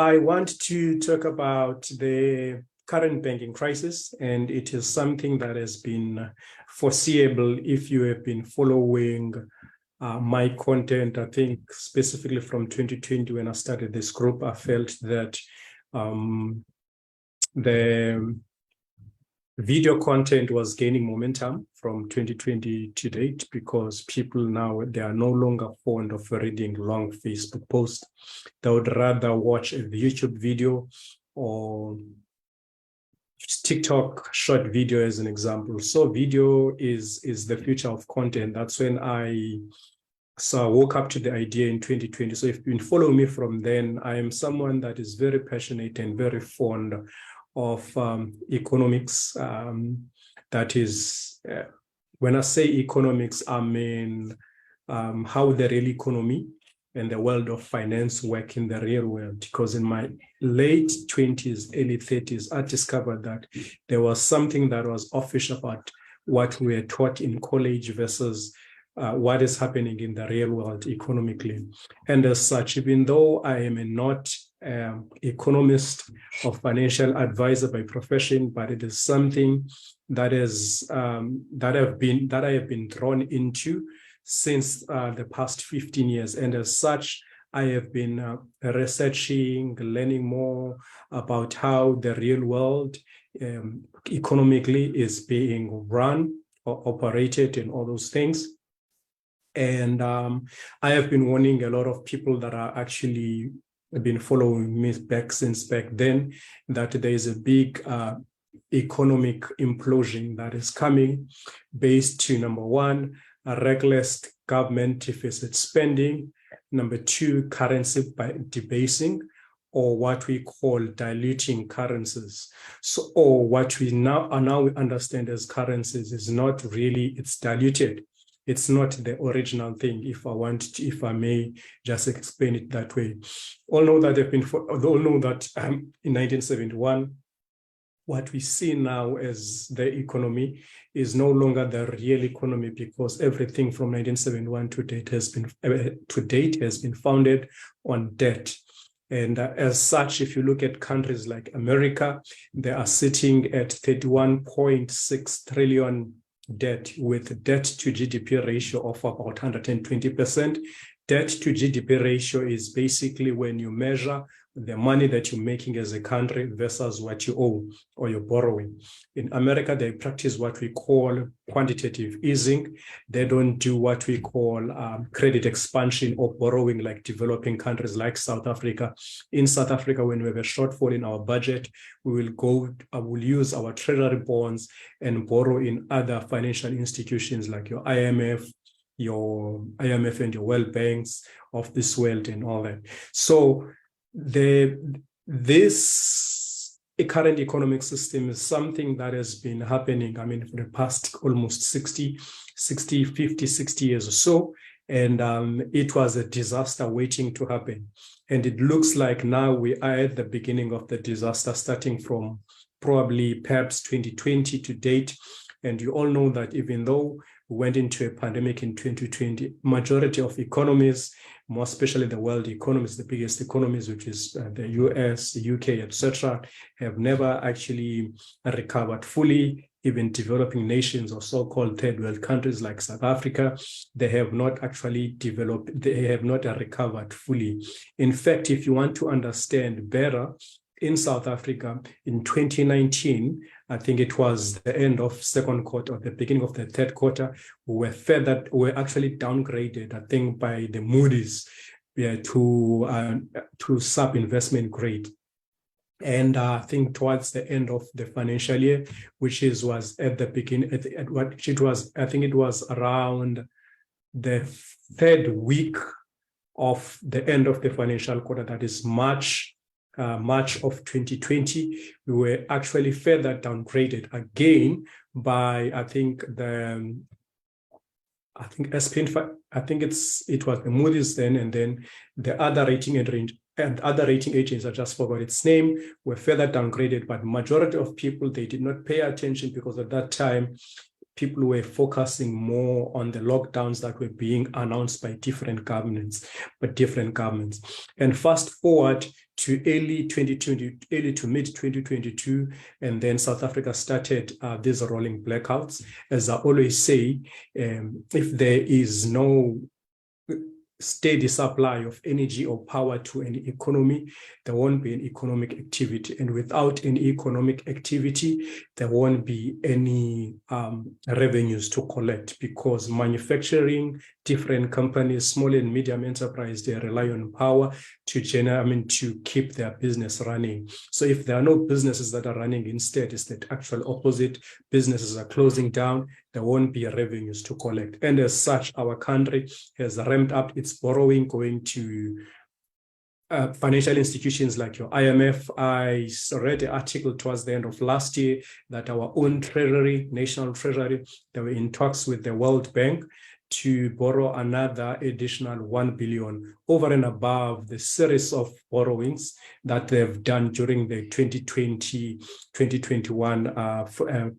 I want to talk about the current banking crisis, and it is something that has been foreseeable if you have been following my content. I think specifically from 2020 when I started this group, I felt that the video content was gaining momentum from 2020 to date because people now, they are no longer fond of reading long Facebook posts. They would rather watch a YouTube video or TikTok short video as an example. So video is the future of content. That's when I woke up to the idea in 2020. So if you've been following me from then, I am someone that is very passionate and very fond of economics. That is, when I say economics, I mean how the real economy and the world of finance work in the real world. Because in my late 20s, early 30s, I discovered that there was something that was offish about what we were taught in college versus what is happening in the real world economically. And as such, even though I am not economist or financial advisor by profession, but it is something that is that I have been drawn into since the past 15 years. And as such, I have been researching, learning more about how the real world economically is being run or operated and all those things. And I have been warning a lot of people that are actually been following me since back then that there is a big economic implosion that is coming based to, number one, a reckless government deficit spending, number two, currency debasing, or what we call diluting currencies. So, or what we now understand as currencies is not really, it's diluted. It's not the original thing, if I may just explain it that way. All know that in 1971, what we see now as the economy is no longer the real economy, because everything from 1971 to date has been founded on debt. And as such, if you look at countries like America, they are sitting at 31.6 trillion debt, with debt to GDP ratio of about 120%. Debt to GDP ratio is basically when you measure the money that you're making as a country versus what you owe or you're borrowing. In America, they practice what we call quantitative easing. They don't do what we call credit expansion or borrowing like developing countries like South Africa. In South Africa, when we have a shortfall in our budget, we will use our treasury bonds and borrow in other financial institutions like your IMF and your World Banks of this world and all that. So this current economic system is something that has been happening, I mean, for the past almost 50, 60 years or so. And it was a disaster waiting to happen. And it looks like now we are at the beginning of the disaster, starting from probably perhaps 2020 to date. And you all know that even though we went into a pandemic in 2020, majority of economies, more especially the world economies, the biggest economies, which is the US, the UK, etc., have never actually recovered fully. Even developing nations or so-called third world countries like South Africa, they have not actually developed, they have not recovered fully. In fact, if you want to understand better, in South Africa in 2019, I think it was the end of second quarter, or the beginning of the third quarter, we were actually downgraded, I think, by the Moody's to sub-investment grade. And I think towards the end of the financial year, was at the beginning, I think it was around the third week of the end of the financial quarter, that is March of 2020, we were actually further downgraded again by it was the Moody's then, and then the other rating agents, I just forgot its name, were further downgraded. But majority of people, they did not pay attention, because at that time people were focusing more on the lockdowns that were being announced by different governments. And fast forward to early 2020, early to mid 2022, and then South Africa started these rolling blackouts. As I always say, if there is no steady supply of energy or power to an economy, there won't be an economic activity. And without any economic activity, there won't be any revenues to collect, because manufacturing, different companies, small and medium enterprise, they rely on power to to keep their business running. So if there are no businesses that are running, instead it's the actual opposite. Businesses are closing down, there won't be revenues to collect. And as such, our country has ramped up its borrowing, going to financial institutions like your IMF. I read an article towards the end of last year that our own treasury, national treasury, they were in talks with the World Bank to borrow another additional 1 billion over and above the series of borrowings that they've done during the 2020-2021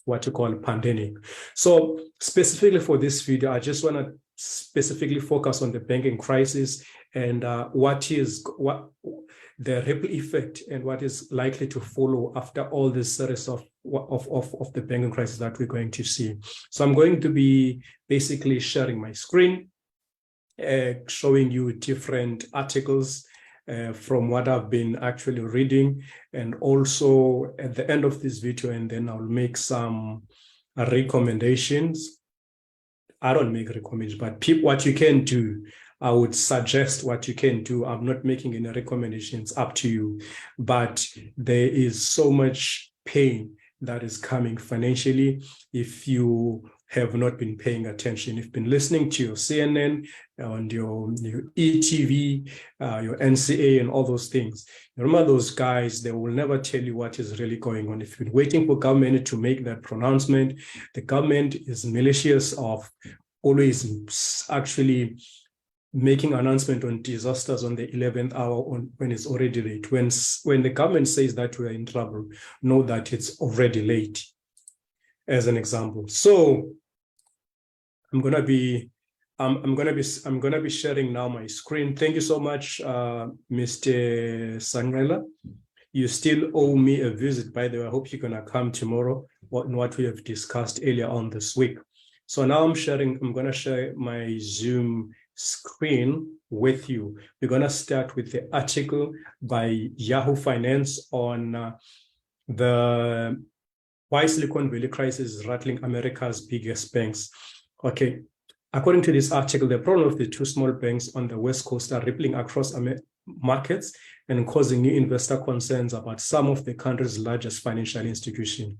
what you call pandemic. So specifically for this video, I just want to specifically focus on the banking crisis and what the ripple effect and what is likely to follow after all this series of the banking crisis that we're going to see. So I'm going to be basically sharing my screen, showing you different articles from what I've been actually reading, and also at the end of this video, and then I'll make some recommendations. I don't make recommendations, but what you can do, I would suggest what you can do. I'm not making any recommendations, up to you, but there is so much pain that is coming financially if you have not been paying attention. You've been listening to your CNN and your ETV, your NCA and all those things. Remember, those guys, they will never tell you what is really going on. If you've been waiting for government to make that pronouncement, the government is malicious of always actually making announcement on disasters on the 11th hour when it's already late. When the government says that we are in trouble, know that it's already late, as an example. So I'm gonna be sharing now my screen. Thank you so much, Mr. Sangrela. You still owe me a visit, by the way. I hope you're gonna come tomorrow on what we have discussed earlier on this week. So now I'm gonna share my Zoom screen with you. We're gonna start with the article by Yahoo Finance on the why Silicon Valley crisis is rattling America's biggest banks. Okay, according to this article, the problem of the two small banks on the West Coast are rippling across markets and causing new investor concerns about some of the country's largest financial institutions.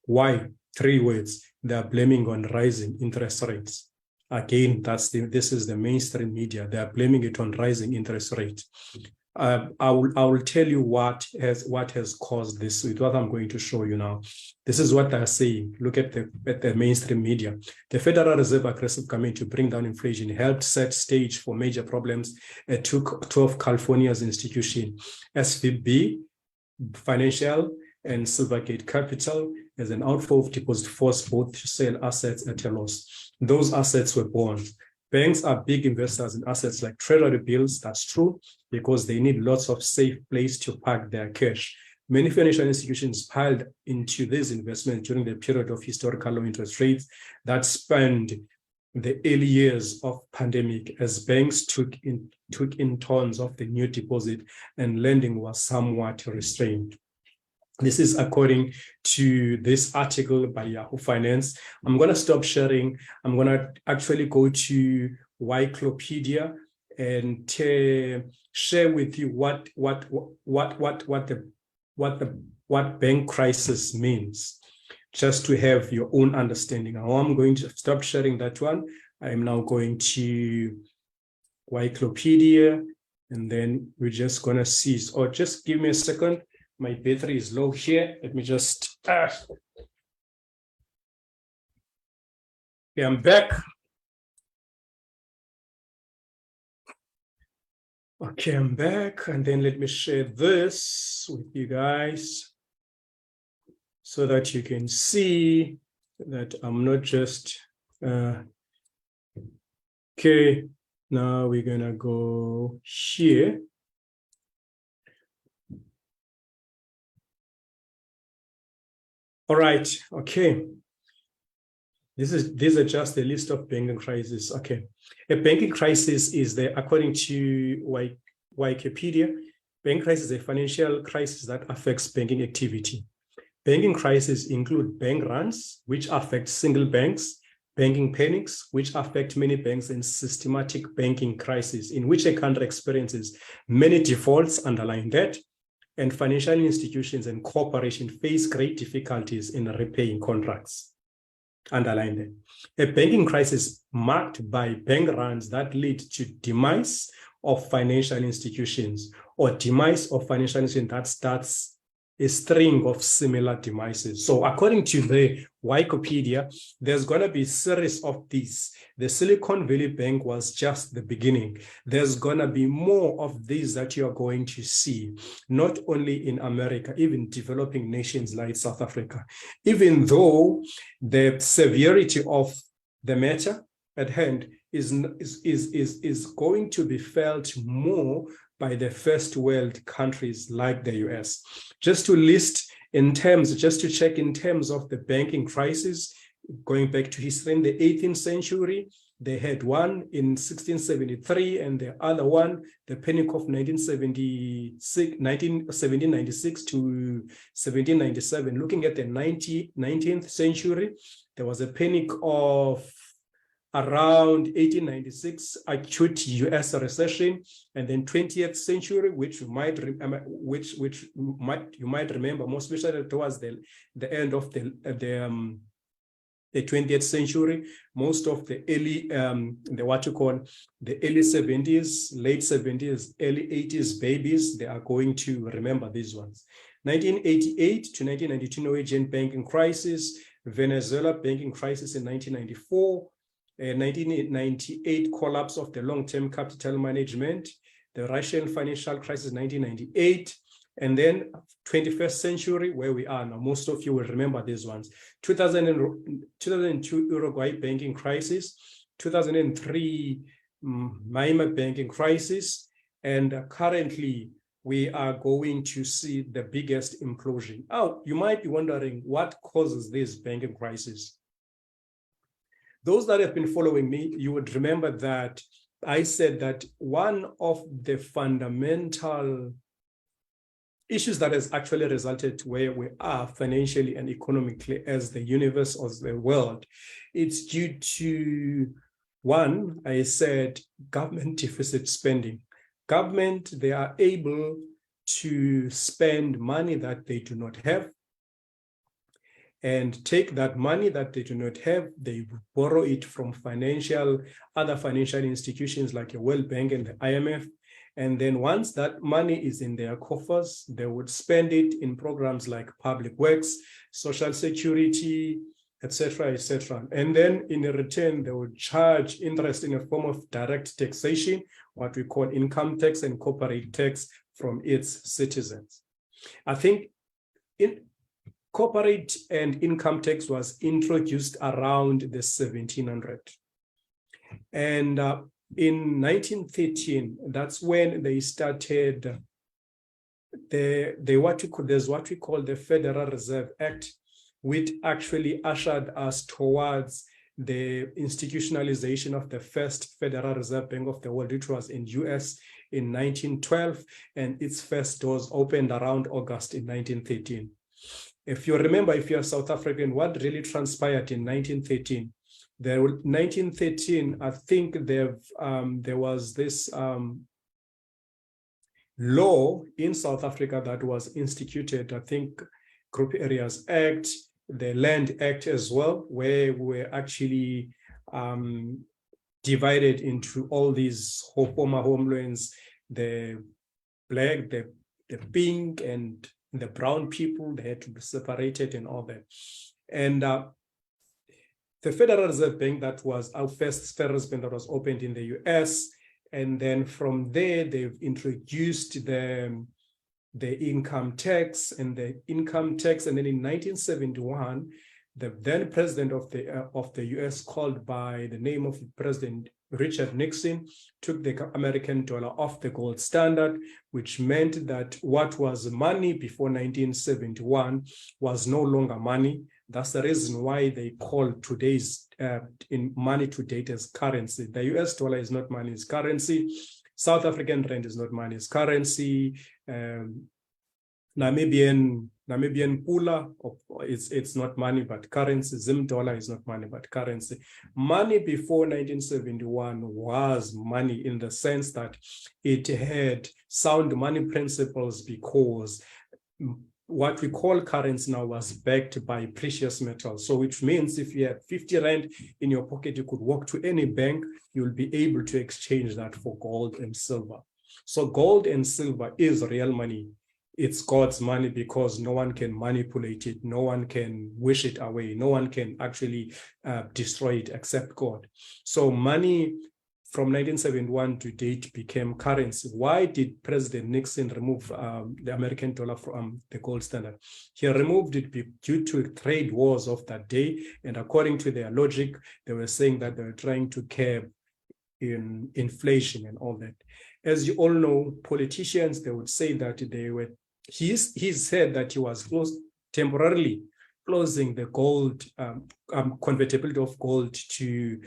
Why? 3 words. They are blaming on rising interest rates. Again, this is the mainstream media. They are blaming it on rising interest rates. I will tell you what has caused this with what I'm going to show you now. This is what they're saying. Look at the mainstream media. The Federal Reserve aggressive campaign to bring down inflation helped set stage for major problems at two of California's institutions, SVB Financial and Silvergate Capital, as an outflow of deposit forced both to sell assets at a loss. Those assets were bonds. Banks are big investors in assets like treasury bills. That's true, because they need lots of safe place to park their cash. Many financial institutions piled into these investments during the period of historical low interest rates that spanned the early years of pandemic, as banks took in tons of the new deposit and lending was somewhat restrained. This is according to this article by Yahoo Finance. I'm going to stop sharing. I'm going to actually go to Wikipedia and share with you what bank crisis means, just to have your own understanding. Now I'm going to stop sharing that one. I am now going to Wikipedia, and then we're just going to see. Or just give me a second. My battery is low here. Let me just, okay, I'm back. Okay, I'm back. And then let me share this with you guys so that you can see that I'm not just, okay, now we're gonna go here. All right. Okay. These are just a list of banking crises. Okay. A banking crisis is according to Wikipedia, banking crisis is a financial crisis that affects banking activity. Banking crises include bank runs, which affect single banks, banking panics, which affect many banks, and systematic banking crisis, in which a country experiences many defaults underlying debt, and financial institutions and corporations face great difficulties in repaying contracts. Underline that. A banking crisis marked by bank runs that lead to demise of financial institutions, or demise of financial institutions that starts a string of similar demises. So according to the Wikipedia, there's going to be a series of these. The Silicon Valley Bank was just the beginning. There's going to be more of these that you are going to see, not only in America, even developing nations like South Africa. Even though the severity of the matter at hand is going to be felt more by the first world countries like the US. Just to list in terms, just to check in terms of the banking crisis, going back to history in the 18th century, they had one in 1673 and the other one, the Panic of 1796 to 1797. Looking at the 19th century, there was a panic of around 1896, acute US recession, and then 20th century, which you might remember, more especially towards the end of the 20th century, most of the early the early 70s, late 70s, early 80s babies, they are going to remember these ones. 1988 to 1992 Norwegian banking crisis, Venezuela banking crisis in 1994. 1998 collapse of the long-term capital management, the Russian financial crisis 1998, and then 21st century, where we are now. Most of you will remember these ones. 2002 Uruguay banking crisis, 2003 Myanmar banking crisis, and currently we are going to see the biggest implosion. Oh, you might be wondering what causes this banking crisis. Those that have been following me, you would remember that I said that one of the fundamental issues that has actually resulted to where we are financially and economically as the universe, as the world, it's due to, one, I said, government deficit spending. Government, they are able to spend money that they do not have, and take that money that they do not have, they borrow it from other financial institutions like the World Bank and the IMF. And then once that money is in their coffers, they would spend it in programs like public works, social security, etc., etc. And then in return, they would charge interest in a form of direct taxation, what we call income tax and corporate tax from its citizens. I think corporate and income tax was introduced around the 1700. And in 1913, that's when they started there's what we call the Federal Reserve Act, which actually ushered us towards the institutionalization of the first Federal Reserve Bank of the world, which was in US in 1912, and its first doors opened around August in 1913. If you remember, if you're South African, what really transpired in 1913? 1913, I think there was this law in South Africa that was instituted, I think Group Areas Act, the Land Act as well, where we're actually divided into all these former homelands, the black, the pink, and the brown people. They had to be separated and all that. And the Federal Reserve Bank, that was our first Federal Reserve Bank that was opened in the US. And then from there, they've introduced the income tax and the income tax. And then in 1971, the then president of the US, called by the name of President Richard Nixon took the American dollar off the gold standard, which meant that what was money before 1971 was no longer money. That's the reason why they call today's in money to date as currency. The US dollar is not money, it's currency. South African rand is not money, it's currency. Namibian pula, it's not money but currency. Zim dollar is not money but currency. Money before 1971 was money in the sense that it had sound money principles, because what we call currency now was backed by precious metals. So which means if you had 50 rand in your pocket, you could walk to any bank, you'll be able to exchange that for gold and silver. So gold and silver is real money. It's God's money because no one can manipulate it. No one can wish it away. No one can actually destroy it except God. So money from 1971 to date became currency. Why did President Nixon remove the American dollar from the gold standard? He removed it due to trade wars of that day. And according to their logic, they were saying that they were trying to curb in inflation and all that. As you all know, politicians, they would say that they were, he said that he was temporarily closing the gold, convertibility of gold to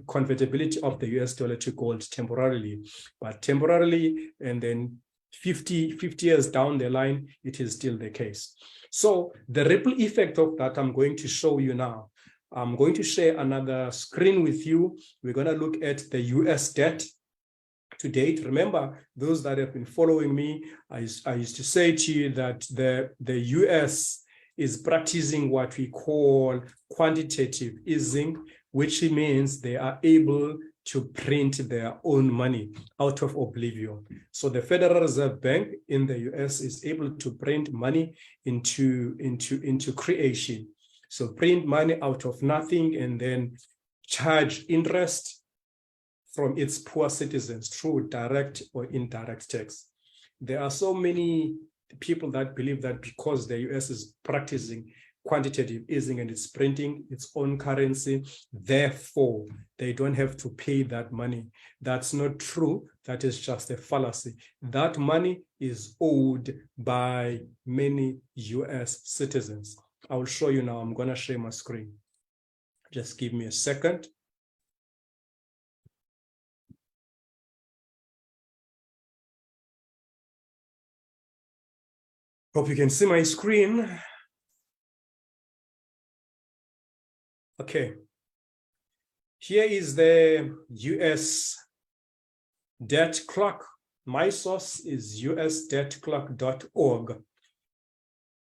convertibility of the US dollar to gold temporarily, but temporarily, and then 50 years down the line, it is still the case. So the ripple effect of that, I'm going to show you now. I'm going to share another screen with you. We're going to look at the US debt to date. Remember, those that have been following me, I used to say to you that the US is practicing what we call quantitative easing, which means they are able to print their own money out of oblivion. So the Federal Reserve Bank in the US is able to print money into creation. So print money out of nothing and then charge interest from its poor citizens through direct or indirect tax. There are so many people that believe that because the US is practicing quantitative easing and it's printing its own currency, therefore they don't have to pay that money. That's not true. That is just a fallacy. That money is owed by many US citizens. I will show you now. I'm going to share my screen. Just give me a second. Hope you can see my screen. Okay. Here is the US debt clock. My source is usdebtclock.org.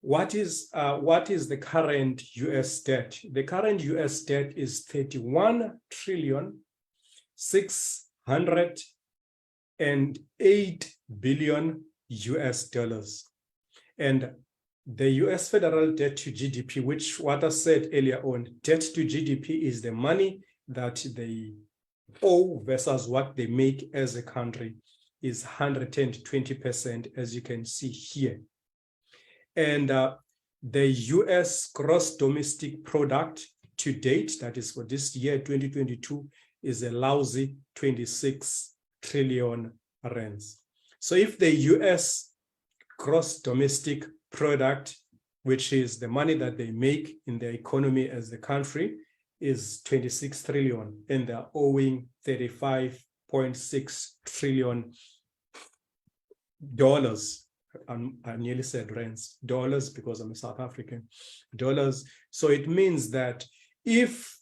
What is the current US debt? The current US debt is 31,608 billion US dollars. And the US federal debt to GDP, which what I said earlier on, debt to GDP is the money that they owe versus what they make as a country, is 120%, as you can see here. And the US gross domestic product to date, that is for this year, 2022, is a lousy 26 trillion rands. So if the US gross domestic product, which is the money that they make in their economy as the country, is 26 trillion, and they're owing 35.6 trillion dollars. I nearly said rands, dollars, because I'm a South African, dollars. So it means that if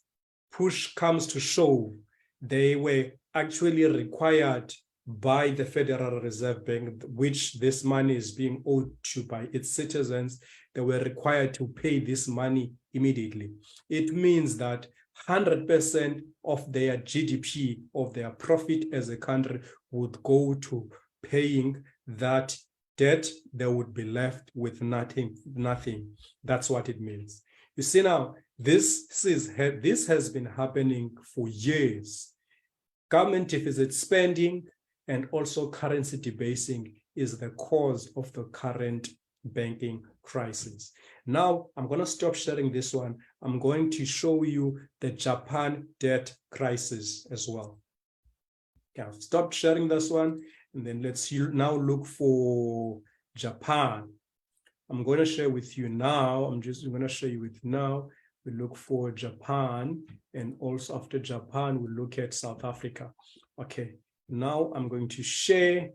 push comes to shove, they were actually required by the Federal Reserve Bank, which this money is being owed to by its citizens, they were required to pay this money immediately. It means that 100% of their GDP, of their profit as a country, would go to paying that debt. They would be left with nothing. That's what it means. You see now, this has been happening for years. Government deficit spending and also currency debasing is the cause of the current banking crisis. Now, I'm going to stop sharing this one. I'm going to show you the Japan debt crisis as well. Okay, I've stopped sharing this one, and then let's now look for Japan. I'm going to share with you now. I'm going to show you with now. We look for Japan, and also after Japan, we look at South Africa. Okay, now I'm going to share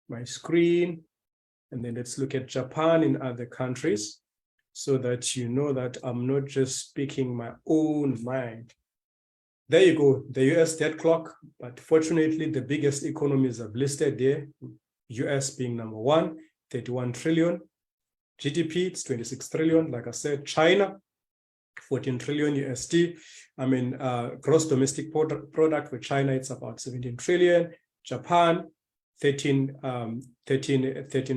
my screen, and then let's look at Japan in other countries so that you know that I'm not just speaking my own mind. There you go, the US debt clock, but fortunately the biggest economies I've listed there, US being number one, 31 trillion. GDP, it's 26 trillion. Like I said, China, 14 trillion USD. I mean, gross domestic product for China, it's about 17 trillion. Japan, 13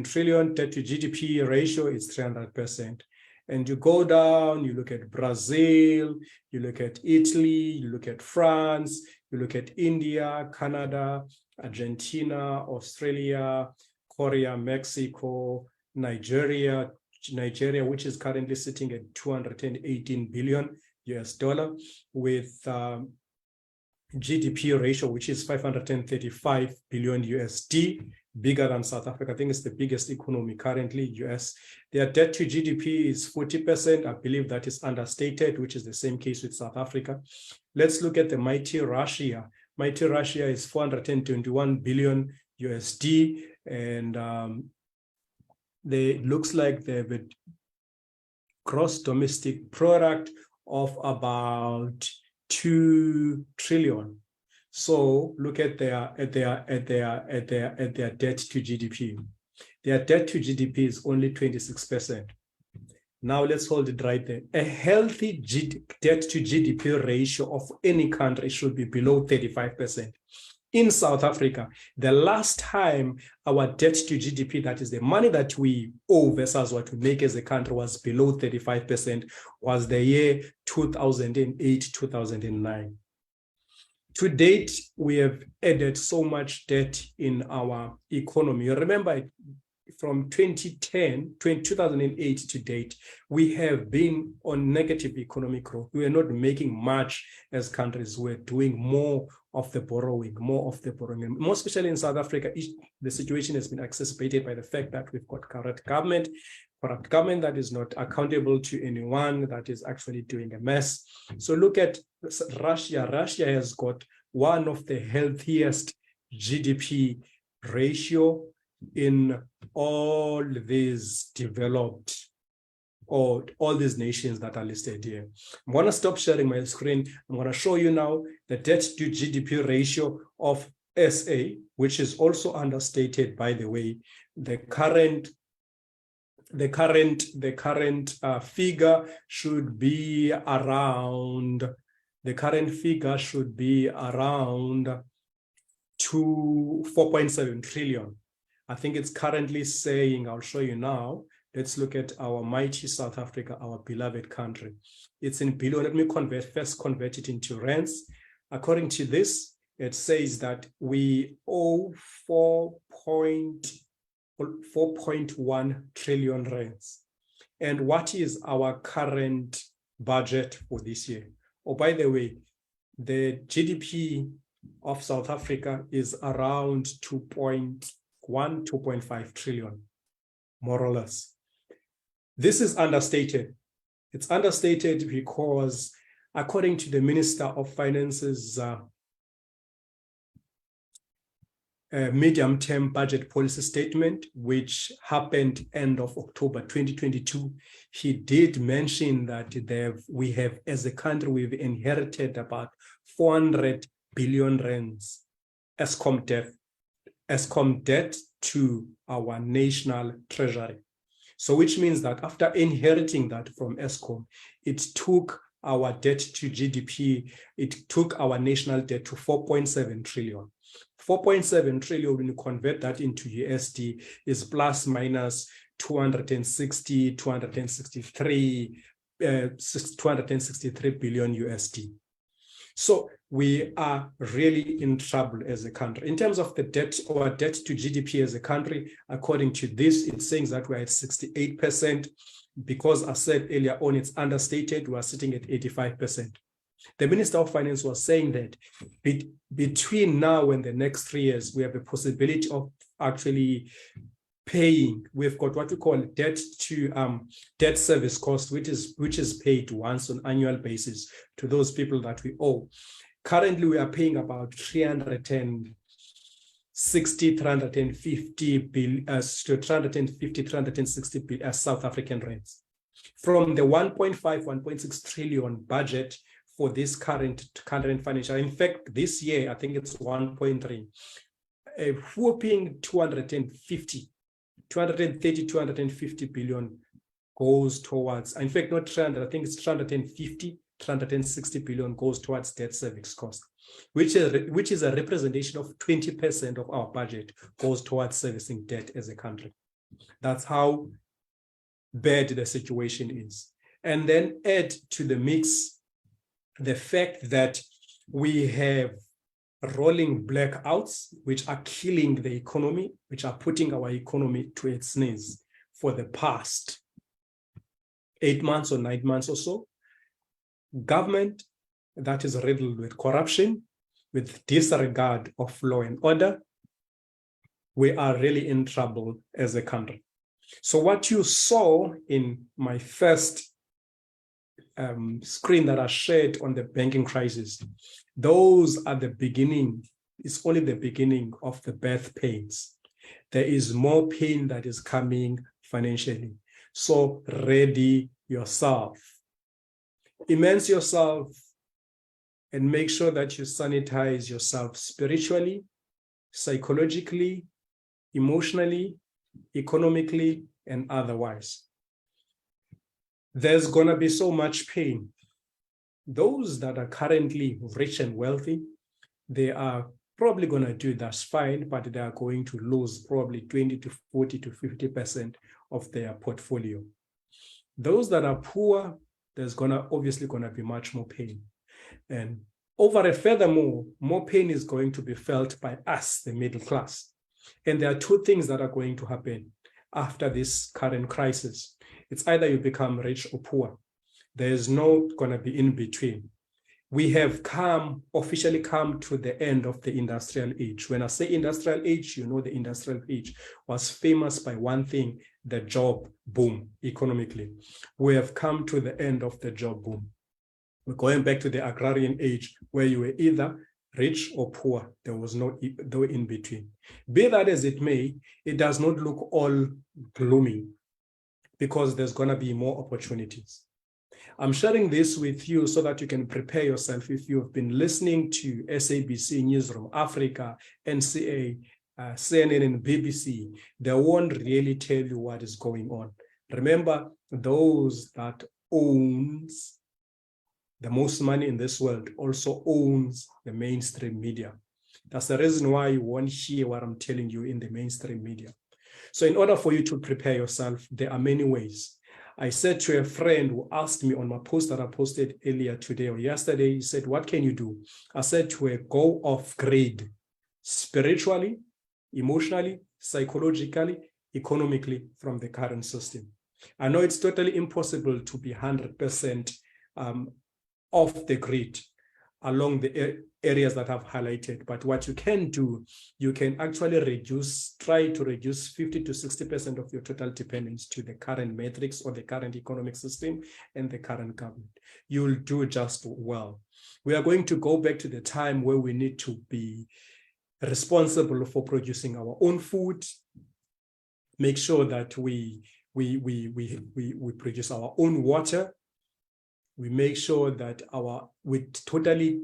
trillion. Debt to GDP ratio is 300%. And you go down, you look at Brazil, you look at Italy, you look at France, you look at India, Canada, Argentina, Australia, Korea, Mexico, Nigeria, which is currently sitting at 218 billion US dollar, with GDP ratio, which is 535 billion USD, bigger than South Africa. I think it's the biggest economy currently, US. Their debt to GDP is 40%. I believe that is understated, which is the same case with South Africa. Let's look at the mighty Russia. Mighty Russia is 421 billion USD, and looks like they have a gross domestic product of about 2 trillion. So look at their debt to GDP. Their debt to GDP is only 26%. Now let's hold it right there. A healthy debt to GDP ratio of any country should be below 35%. In South Africa, the last time our debt to GDP, that is the money that we owe versus what we make as a country, was below 35%, was the year 2008-2009. To date, we have added so much debt in our economy. You remember, from 2008 to date, we have been on negative economic growth. We are not making much as countries. We're doing more of the borrowing, more especially in South Africa. The situation has been exacerbated by the fact that we've got corrupt government that is not accountable to anyone, that is actually doing a mess. So look at Russia. Russia has got one of the healthiest GDP ratio in all these developed, or all these nations that are listed here. I'm going to stop sharing my screen. I'm going to show you now the debt to GDP ratio of SA, which is also understated, by the way. The current figure should be around, to 4.7 trillion. I think it's currently saying, I'll show you now. Let's look at our mighty South Africa, our beloved country. It's in billion. Let me first convert it into rands. According to this, it says that we owe 4.1 trillion rands. And what is our current budget for this year? Oh, by the way, the GDP of South Africa is around 2.5 trillion, more or less. This is understated. It's understated because, according to the Minister of Finance's medium-term budget policy statement, which happened end of October 2022, he did mention that we have, as a country, we've inherited about 400 billion rands Eskom debt to our national treasury. So which means that after inheriting that from Eskom, it took our debt to GDP, it took our national debt to 4.7 trillion. 4.7 trillion, when you convert that into USD, is plus minus 263 billion USD. So we are really in trouble as a country. In terms of the debt, or debt to GDP as a country, according to this, it saying that we're at 68%. Because I said earlier on, it's understated, we are sitting at 85%. The Minister of Finance was saying that between now and the next 3 years, we have a possibility of actually paying. We've got what we call debt to debt service cost, which is paid once on annual basis to those people that we owe. Currently, we are paying about 350 360 billion South African rands. From the 1.5, 1.6 trillion budget for this current financial, in fact, this year, I think it's 1.3, a whopping 230, 250 billion goes towards, in fact, not 300, I think it's 360 billion goes towards debt service cost, which is a representation of 20% of our budget goes towards servicing debt as a country. That's how bad the situation is. And then add to the mix the fact that we have rolling blackouts, which are killing the economy, which are putting our economy to its knees for the past 8 months or 9 months or so. Government that is riddled with corruption, with disregard of law and order. We are really in trouble as a country. So what you saw in my first screen that I shared on the banking crisis, those are the beginning. It's only the beginning of the birth pains. There is more pain that is coming financially. So ready yourself. Immerse yourself and make sure that you sanitize yourself spiritually, psychologically, emotionally, economically, and otherwise. There's going to be so much pain. Those that are currently rich and wealthy, they are probably going to do that's fine, but they are going to lose probably 20 to 40 to 50% of their portfolio. Those that are poor, there's obviously going to be much more pain. And furthermore, more pain is going to be felt by us, the middle class. And there are two things that are going to happen after this current crisis. It's either you become rich or poor. There is no going to be in between. We have officially come to the end of the industrial age. When I say industrial age, you know the industrial age was famous by one thing, the job boom economically. We have come to the end of the job boom. We're going back to the agrarian age where you were either rich or poor. There was no in between. Be that as it may, it does not look all gloomy because there's going to be more opportunities. I'm sharing this with you so that you can prepare yourself. If you've been listening to SABC Newsroom Africa, NCA, CNN and BBC, they won't really tell you what is going on. Remember, those that owns the most money in this world also owns the mainstream media. That's the reason why you won't hear what I'm telling you in the mainstream media. So in order for you to prepare yourself, there are many ways. I said to a friend who asked me on my post that I posted earlier today or yesterday, he said, what can you do? I said to her, go off grid, spiritually, emotionally, psychologically, economically from the current system. I know it's totally impossible to be 100% off the grid along the areas that I've highlighted. But what you can do, you can actually try to reduce 50 to 60% of your total dependence to the current matrix or the current economic system and the current government. You'll do just well. We are going to go back to the time where we need to be responsible for producing our own food, make sure that we produce our own water. We make sure that we're totally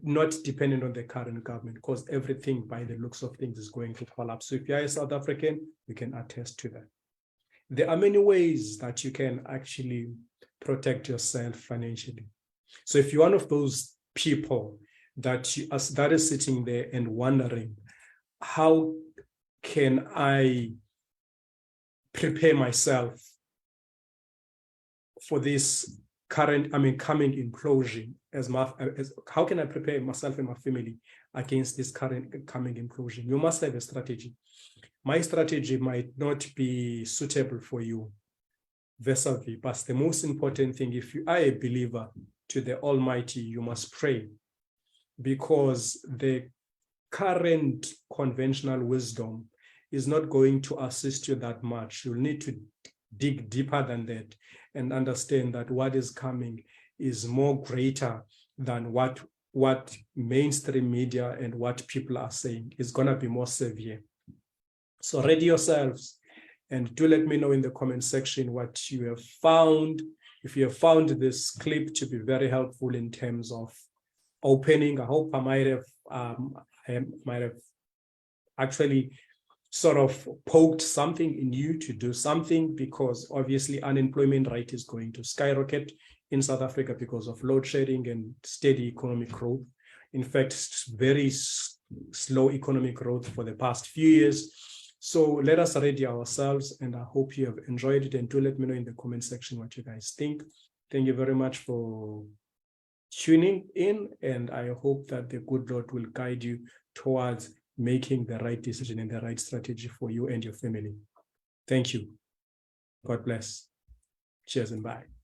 not dependent on the current government, because everything by the looks of things is going to collapse. So if you're a South African, we can attest to that. There are many ways that you can actually protect yourself financially. So if you're one of those people that is sitting there and wondering, how can I prepare myself for this coming implosion as how can I prepare myself and my family against this coming implosion? You must have a strategy. My strategy might not be suitable for you, vis-a-vis, but the most important thing, if you are a believer to the Almighty, you must pray, because the current conventional wisdom is not going to assist you that much. You'll need to dig deeper than that and understand that what is coming is more greater than what mainstream media and what people are saying. Is going to be more severe. So ready yourselves, and do let me know in the comment section what you have found. If you have found this clip to be very helpful in terms of opening, I hope I might have actually sort of poked something in you to do something, because obviously unemployment rate is going to skyrocket in South Africa because of load shedding and steady economic growth. In fact, very slow economic growth for the past few years. So let us ready ourselves, and I hope you have enjoyed it, and do let me know in the comment section what you guys think. Thank you very much for tuning in, and I hope that the good Lord will guide you towards making the right decision and the right strategy for you and your family. Thank you. God bless. Cheers and bye.